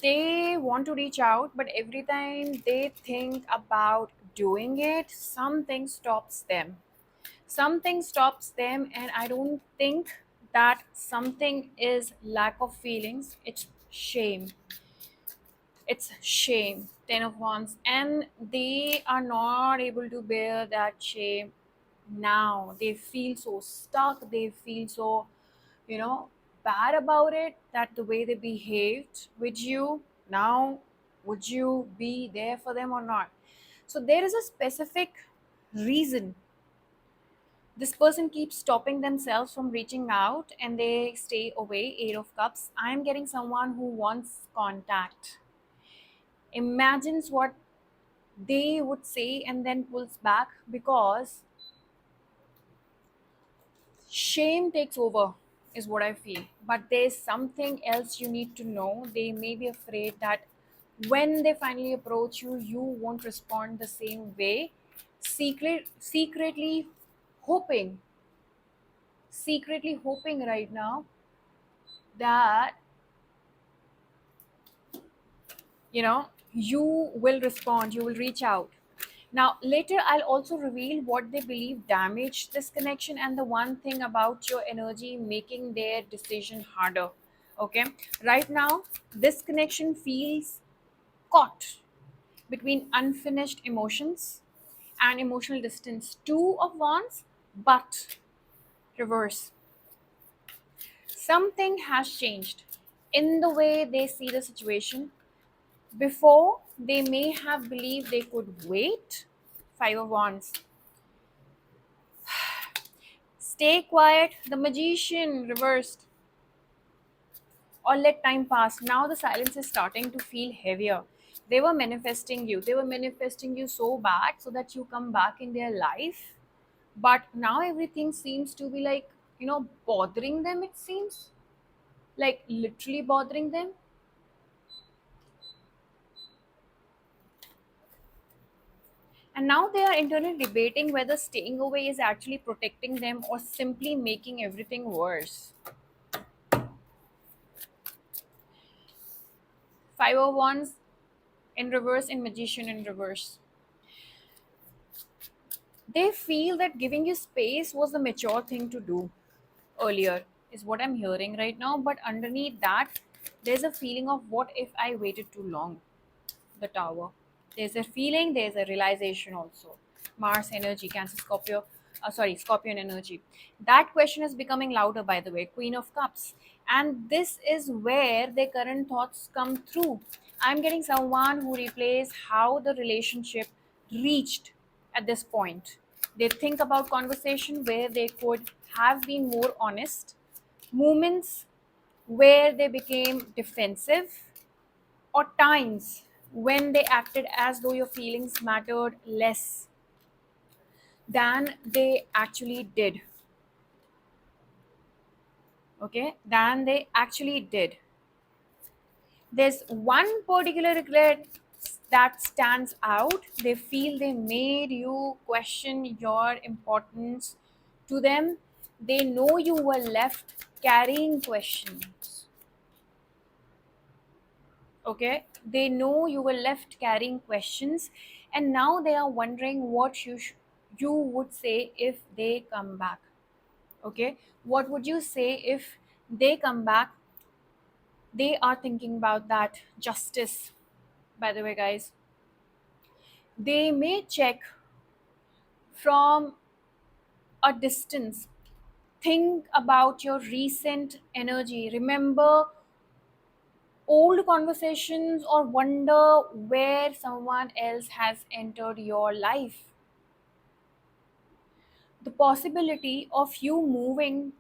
They want to reach out, but every time they think about doing it, something stops them. Something stops them, and I don't think that something is lack of feelings. It's shame. It's shame. 10 of wands, and they are not able to bear that shame. Now they feel so stuck, they feel so, you know bad about it, that the way they behaved with you. Now, would you be there for them or not? So there is a specific reason this person keeps stopping themselves from reaching out, and they stay away. 8 of cups, I am getting someone who wants contact, imagines what they would say, and then pulls back because shame takes over, is what I feel. But there's something else you need to know. They may be afraid that when they finally approach you, you won't respond the same way. Secretly hoping, secretly hoping right now that you will respond, you will reach out. Now, later, I'll also reveal what they believe damaged this connection, and the one thing about your energy making their decision harder. Okay, right now, this connection feels caught between unfinished emotions and emotional distance. 2 of wands, but reverse. Something has changed in the way they see the situation. Before, they may have believed they could wait. 5 of wands. Stay quiet, the magician reversed, or let time pass. Now the silence is starting to feel heavier. They were manifesting you. They were manifesting you so bad so that you come back in their life. But now everything seems to be like, bothering them, it seems. Like literally bothering them. And now they are internally debating whether staying away is actually protecting them or simply making everything worse. 5 of wands in reverse, in magician in reverse. They feel that giving you space was the mature thing to do earlier, is what I'm hearing right now. But underneath that, there's a feeling of what if I waited too long? The tower. There's a feeling, there's a realization also. Mars energy, Cancer, Scorpio, Scorpion energy. That question is becoming louder, by the way. Queen of Cups. And this is where their current thoughts come through. I'm getting someone who replays how the relationship reached at this point. They think about conversation where they could have been more honest, moments where they became defensive, or times when they acted as though your feelings mattered less than they actually did. Okay, than they actually did. There's one particular regret that stands out. They feel they made you question your importance to them. They know you were left carrying questions. Okay, they know you were left carrying questions, and now they are wondering what you would say if they come back. Okay, what would you say if they come back? They are thinking about that justice, by the way, guys. They may check from a distance, think about your recent energy, remember old conversations, or wonder where someone else has entered your life. The possibility of you moving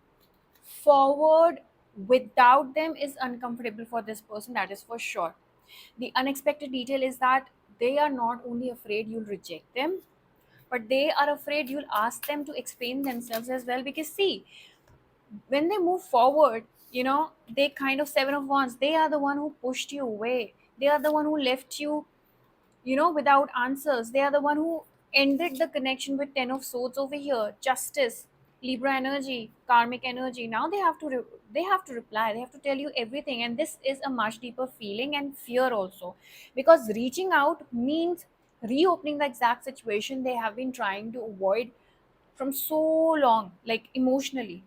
forward without them is uncomfortable for this person, that is for sure. The unexpected detail is that they are not only afraid you'll reject them, but they are afraid you'll ask them to explain themselves as well. Because, see, when they move forward, they kind of 7 of wands, they are the one who pushed you away. They are the one who left you, without answers. They are the one who ended the connection with 10 of swords over here, justice. Libra energy, karmic energy. Now they have to reply. They have to tell you everything, and this is a much deeper feeling and fear also, because reaching out means reopening the exact situation they have been trying to avoid from so long, like emotionally.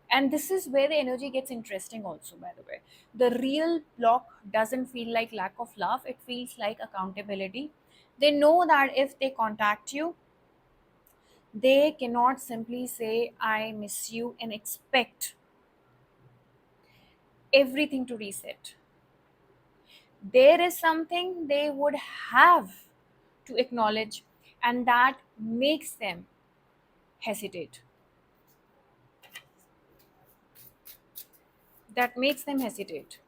And this is where the energy gets interesting also, by the way. The real block doesn't feel like lack of love, it feels like accountability. They know that if they contact you, they cannot simply say I miss you and expect everything to reset. There is something they would have to acknowledge, and that makes them hesitate. That makes them hesitate.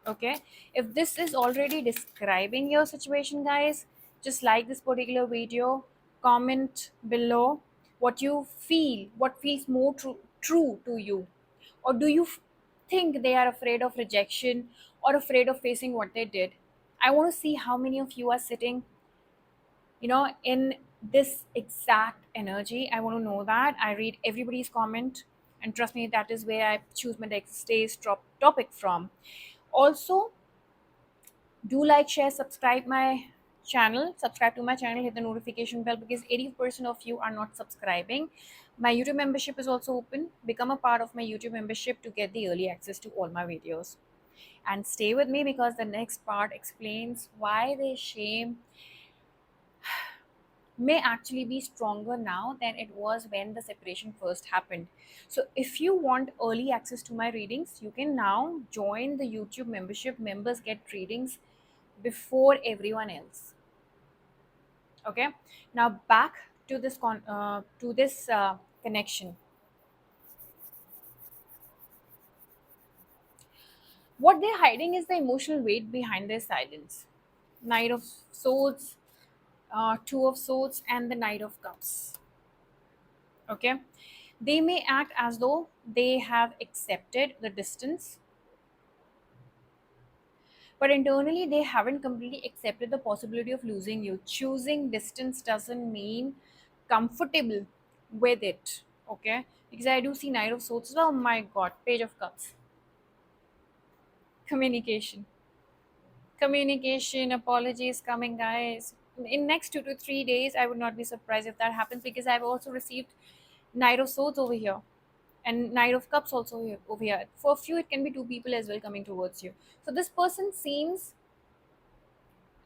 Okay, if this is already describing your situation, guys, just like this particular video, comment below what you feel, what feels more true to you. Or do you think they are afraid of rejection or afraid of facing what they did? I want to see how many of you are sitting, in this exact energy. I want to know that. I read everybody's comment, and trust me, that is where I choose my next day's topic from. Also, do like, share, subscribe to my channel, hit the notification bell, because 80% of you are not subscribing. My YouTube membership is also open. Become a part of my YouTube membership to get the early access to all my videos. And stay with me, because the next part explains why they shame may actually be stronger now than it was when the separation first happened. So, if you want early access to my readings, you can now join the YouTube membership. Members get readings before everyone else. Okay. Now back to this connection. What they're hiding is the emotional weight behind their silence. Knight of Swords, Two of Swords, and the Knight of Cups. Okay, they may act as though they have accepted the distance, but internally they haven't completely accepted the possibility of losing you. Choosing distance doesn't mean comfortable with it. Okay, because I do see Knight of Swords. Oh my god, Page of Cups. Communication, communication, apologies coming, guys. In next 2 to 3 days, I would not be surprised if that happens, because I've also received Knight of Swords over here and Knight of Cups also over here. For a few, it can be two people as well coming towards you. So this person seems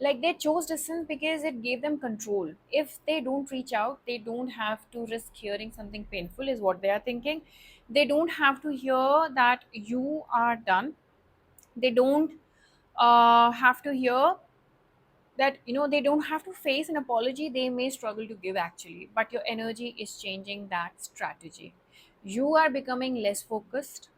like they chose distance because it gave them control. If they don't reach out, they don't have to risk hearing something painful, is what they are thinking. They don't have to hear that you are done. They don't have to hear that, they don't have to face an apology they may struggle to give actually, but your energy is changing that strategy. You are becoming less focused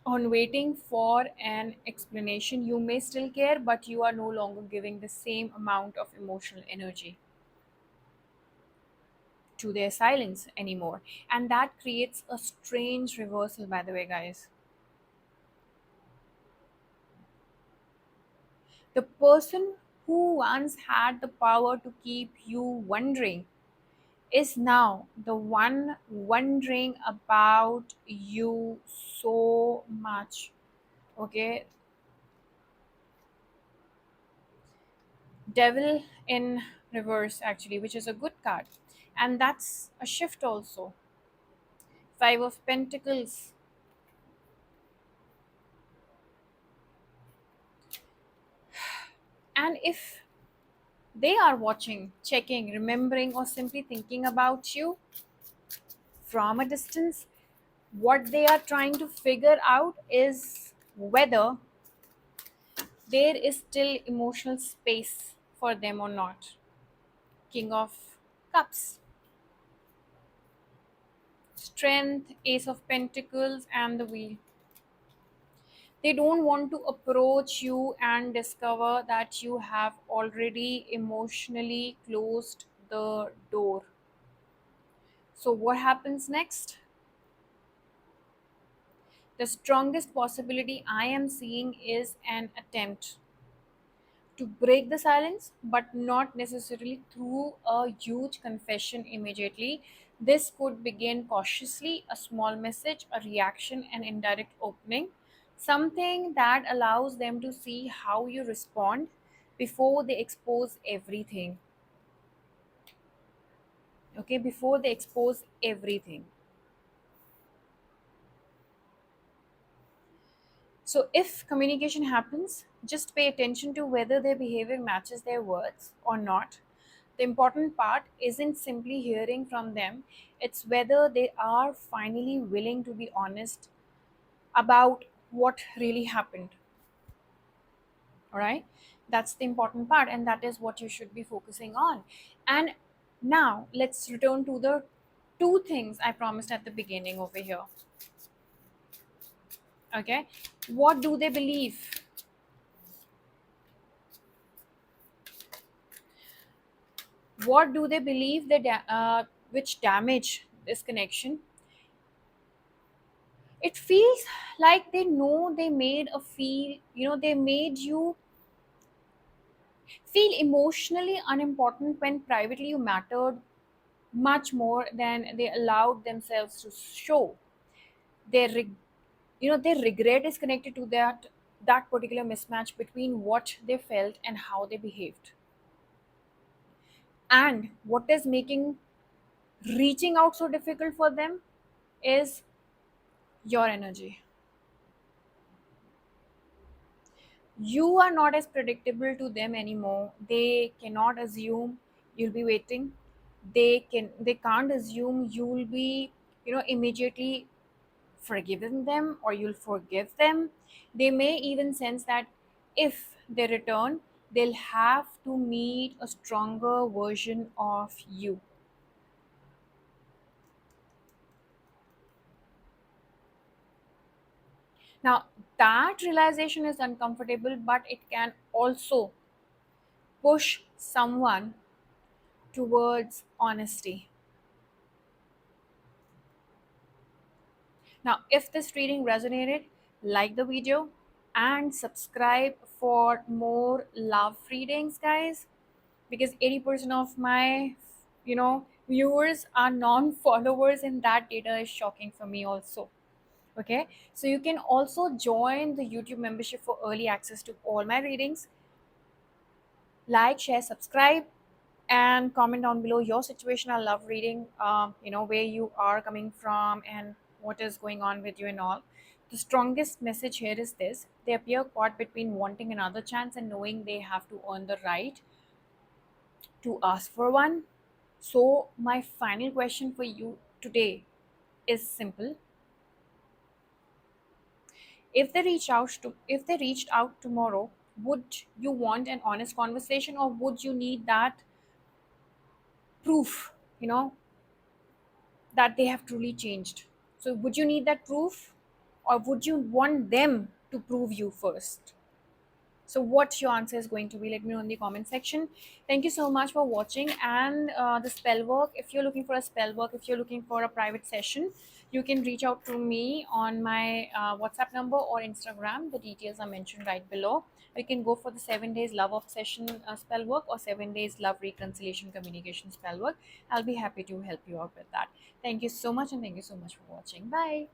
on waiting for an explanation. You may still care, but you are no longer giving the same amount of emotional energy to their silence anymore. And that creates a strange reversal, by the way, guys. The person who once had the power to keep you wondering is now the one wondering about you so much. Okay, Devil in reverse, actually, which is a good card. And that's a shift also. Five of Pentacles. And if they are watching, checking, remembering, or simply thinking about you from a distance, what they are trying to figure out is whether there is still emotional space for them or not. King of Cups. Strength, Ace of Pentacles, and the Wheel. They don't want to approach you and discover that you have already emotionally closed the door. So, what happens next? The strongest possibility I am seeing is an attempt to break the silence, but not necessarily through a huge confession immediately. This could begin cautiously, a small message, a reaction, an indirect opening, something that allows them to see how you respond before they expose everything. Okay, before they expose everything. So, if communication happens, just pay attention to whether their behavior matches their words or not. The important part isn't simply hearing from them, it's whether they are finally willing to be honest about what really happened. All right? That's the important part, and that is what you should be focusing on. And now, let's return to the two things I promised at the beginning over here. Okay? What do they believe? What do they believe which damage this connection? It feels like they know they made a feel, they made you feel emotionally unimportant when privately you mattered much more than they allowed themselves to show. Their their regret is connected to that particular mismatch between what they felt and how they behaved. And what is making reaching out so difficult for them is your energy. You are not as predictable to them anymore. They cannot assume you'll be waiting. They can't assume you'll be immediately forgiving them or you'll forgive them. They may even sense that if they return, they'll have to meet a stronger version of you. Now, that realization is uncomfortable, but it can also push someone towards honesty. Now, if this reading resonated, like the video and subscribe for more love readings, guys, because 80% of my viewers are non-followers, and that data is shocking for me also. Okay, so you can also join the YouTube membership for early access to all my readings. Like, share, subscribe, and comment down below your situation. I love reading where you are coming from and what is going on with you and all. The strongest message here is this: they appear caught between wanting another chance and knowing they have to earn the right to ask for one. So my final question for you today is simple: if they reached out tomorrow, would you want an honest conversation, or would you need that proof, that they have truly changed? So, would you need that proof, or would you want them to prove you first? So, what your answer is going to be, let me know in the comment section. Thank you so much for watching. And the spell work, if you're looking for a spell work, if you're looking for a private session, you can reach out to me on my WhatsApp number or Instagram. The details are mentioned right below. You can go for the 7 days love obsession spell work, or 7 days love reconciliation communication spell work. I'll be happy to help you out with that. Thank you so much, and thank you so much for watching. Bye.